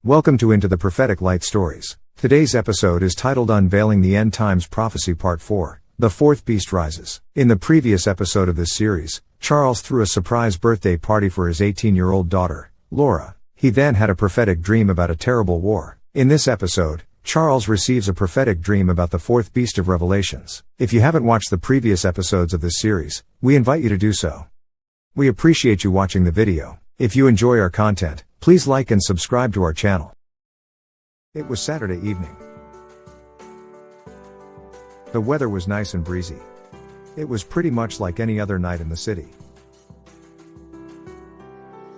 Welcome to Into the Prophetic Light Stories. Today's episode is titled Unveiling the End Times Prophecy Part 4, The Fourth Beast Rises. In the previous episode of this series, Charles threw a surprise birthday party for his 18-year-old daughter, Laura. He then had a prophetic dream about a terrible war. In this episode, Charles receives a prophetic dream about the fourth beast of Revelations. If you haven't watched the previous episodes of this series, we invite you to do so. We appreciate you watching the video. If you enjoy our content, please like and subscribe to our channel. It was Saturday evening. The weather was nice and breezy. It was pretty much like any other night in the city.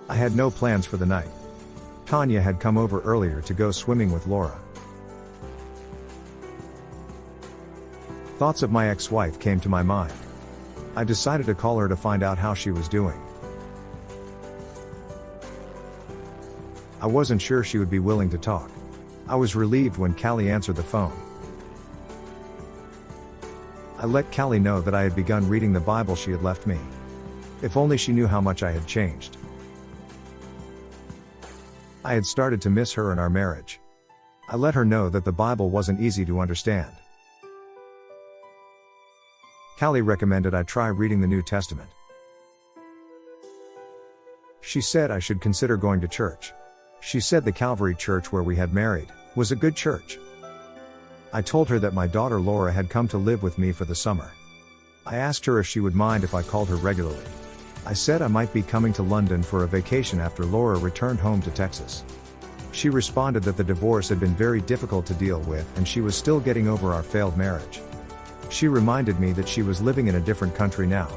I had no plans for the night. Tanya had come over earlier to go swimming with Laura. Thoughts of my ex-wife came to my mind. I decided to call her to find out how she was doing. I wasn't sure she would be willing to talk. I was relieved when Callie answered the phone. I let Callie know that I had begun reading the Bible she had left me. If only she knew how much I had changed. I had started to miss her and our marriage. I let her know that the Bible wasn't easy to understand. Callie recommended I try reading the New Testament. She said I should consider going to church. She said the Calvary church where we had married was a good church. I told her that my daughter Laura had come to live with me for the summer. I asked her if she would mind if I called her regularly. I said I might be coming to London for a vacation after Laura returned home to Texas. She responded that the divorce had been very difficult to deal with and she was still getting over our failed marriage. She reminded me that she was living in a different country now.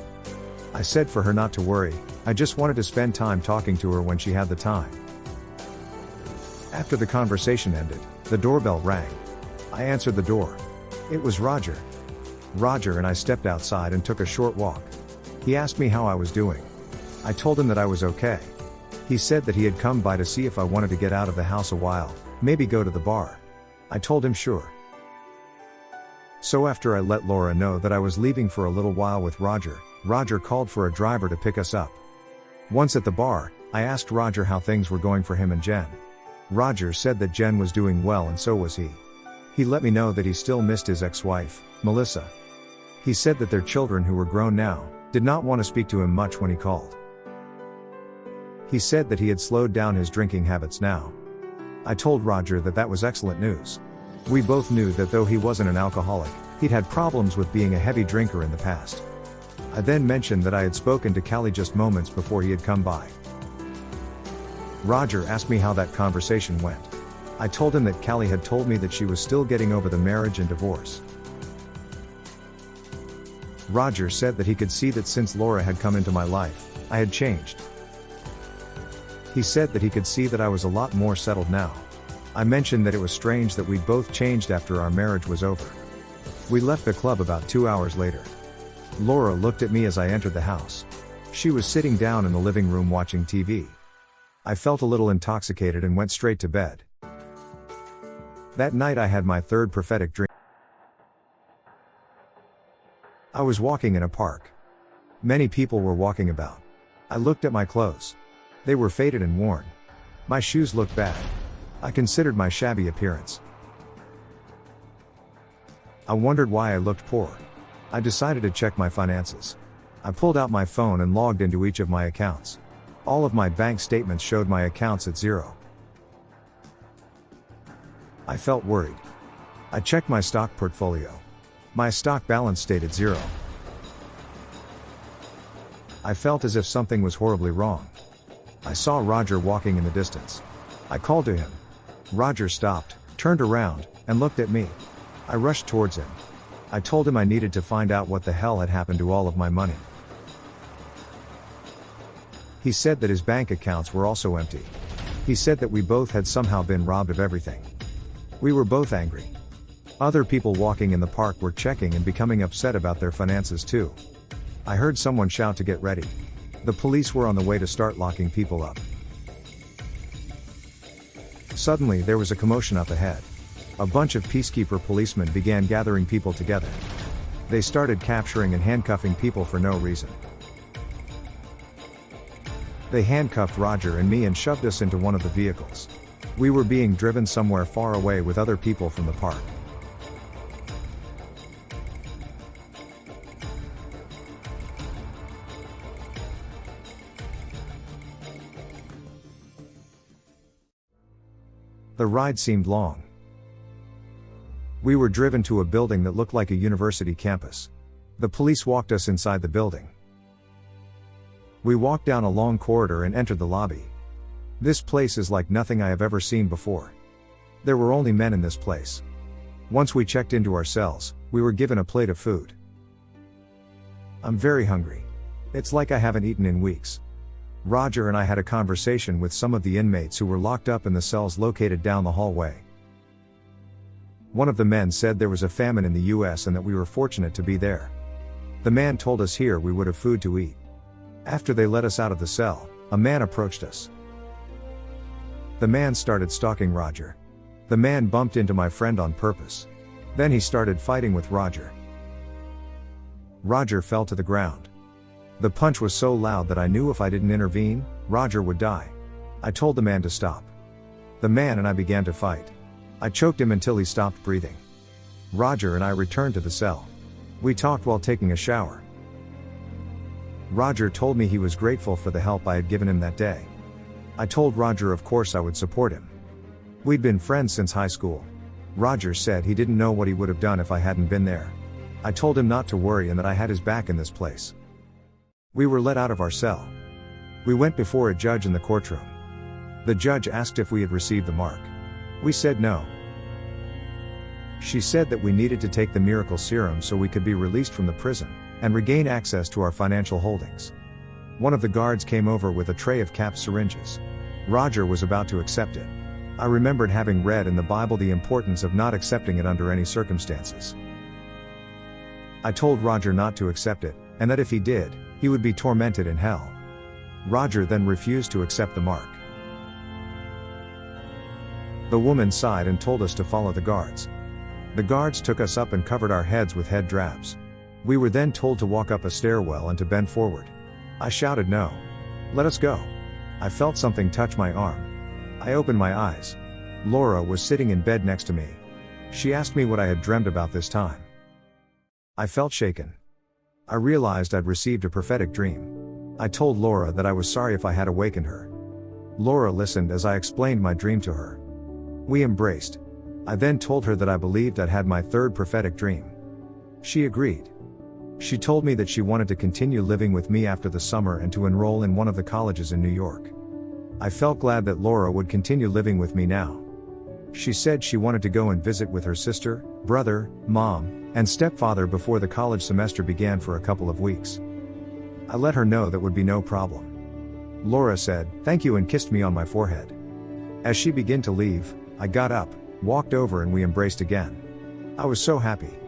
I said for her not to worry, I just wanted to spend time talking to her when she had the time. After the conversation ended, the doorbell rang. I answered the door. It was Roger. Roger and I stepped outside and took a short walk. He asked me how I was doing. I told him that I was okay. He said that he had come by to see if I wanted to get out of the house a while, maybe go to the bar. I told him sure. So after I let Laura know that I was leaving for a little while with Roger, Roger called for a driver to pick us up. Once at the bar, I asked Roger how things were going for him and Jen. Roger said that Jen was doing well and so was he. He let me know that he still missed his ex-wife, Melissa. He said that their children who were grown now, did not want to speak to him much when he called. He said that he had slowed down his drinking habits now. I told Roger that that was excellent news. We both knew that though he wasn't an alcoholic, he'd had problems with being a heavy drinker in the past. I then mentioned that I had spoken to Callie just moments before he had come by. Roger asked me how that conversation went. I told him that Callie had told me that she was still getting over the marriage and divorce. Roger said that he could see that since Laura had come into my life, I had changed. He said that he could see that I was a lot more settled now. I mentioned that it was strange that we'd both changed after our marriage was over. We left the club about 2 hours later. Laura looked at me as I entered the house. She was sitting down in the living room watching TV. I felt a little intoxicated and went straight to bed. That night I had my third prophetic dream. I was walking in a park. Many people were walking about. I looked at my clothes. They were faded and worn. My shoes looked bad. I considered my shabby appearance. I wondered why I looked poor. I decided to check my finances. I pulled out my phone and logged into each of my accounts. All of my bank statements showed my accounts at zero. I felt worried. I checked my stock portfolio. My stock balance stayed at zero. I felt as if something was horribly wrong. I saw Roger walking in the distance. I called to him. Roger stopped, turned around, and looked at me. I rushed towards him. I told him I needed to find out what the hell had happened to all of my money. He said that his bank accounts were also empty. He said that we both had somehow been robbed of everything. We were both angry. Other people walking in the park were checking and becoming upset about their finances too. I heard someone shout to get ready. The police were on the way to start locking people up. Suddenly there was a commotion up ahead. A bunch of peacekeeper policemen began gathering people together. They started capturing and handcuffing people for no reason. They handcuffed Roger and me and shoved us into one of the vehicles. We were being driven somewhere far away with other people from the park. The ride seemed long. We were driven to a building that looked like a university campus. The police walked us inside the building. We walked down a long corridor and entered the lobby. This place is like nothing I have ever seen before. There were only men in this place. Once we checked into our cells, we were given a plate of food. I'm very hungry. It's like I haven't eaten in weeks. Roger and I had a conversation with some of the inmates who were locked up in the cells located down the hallway. One of the men said there was a famine in the US and that we were fortunate to be there. The man told us here we would have food to eat. After they let us out of the cell, a man approached us. The man started stalking Roger. The man bumped into my friend on purpose. Then he started fighting with Roger. Roger fell to the ground. The punch was so loud that I knew if I didn't intervene, Roger would die. I told the man to stop. The man and I began to fight. I choked him until he stopped breathing. Roger and I returned to the cell. We talked while taking a shower. Roger told me he was grateful for the help I had given him that day. I told Roger of course I would support him. We'd been friends since high school. Roger said he didn't know what he would have done if I hadn't been there. I told him not to worry and that I had his back in this place. We were let out of our cell. We went before a judge in the courtroom. The judge asked if we had received the mark. We said no. She said that we needed to take the miracle serum so we could be released from the prison and regain access to our financial holdings. One of the guards came over with a tray of capped syringes. Roger was about to accept it. I remembered having read in the Bible the importance of not accepting it under any circumstances. I told Roger not to accept it, and that if he did, he would be tormented in hell. Roger then refused to accept the mark. The woman sighed and told us to follow the guards. The guards took us up and covered our heads with head drabs. We were then told to walk up a stairwell and to bend forward. I shouted no. Let us go. I felt something touch my arm. I opened my eyes. Laura was sitting in bed next to me. She asked me what I had dreamed about this time. I felt shaken. I realized I'd received a prophetic dream. I told Laura that I was sorry if I had awakened her. Laura listened as I explained my dream to her. We embraced. I then told her that I believed I'd had my third prophetic dream. She agreed. She told me that she wanted to continue living with me after the summer and to enroll in one of the colleges in New York. I felt glad that Laura would continue living with me now. She said she wanted to go and visit with her sister, brother, mom, and stepfather before the college semester began for a couple of weeks. I let her know that would be no problem. Laura said, "Thank you," and kissed me on my forehead. As she began to leave, I got up, walked over, and we embraced again. I was so happy.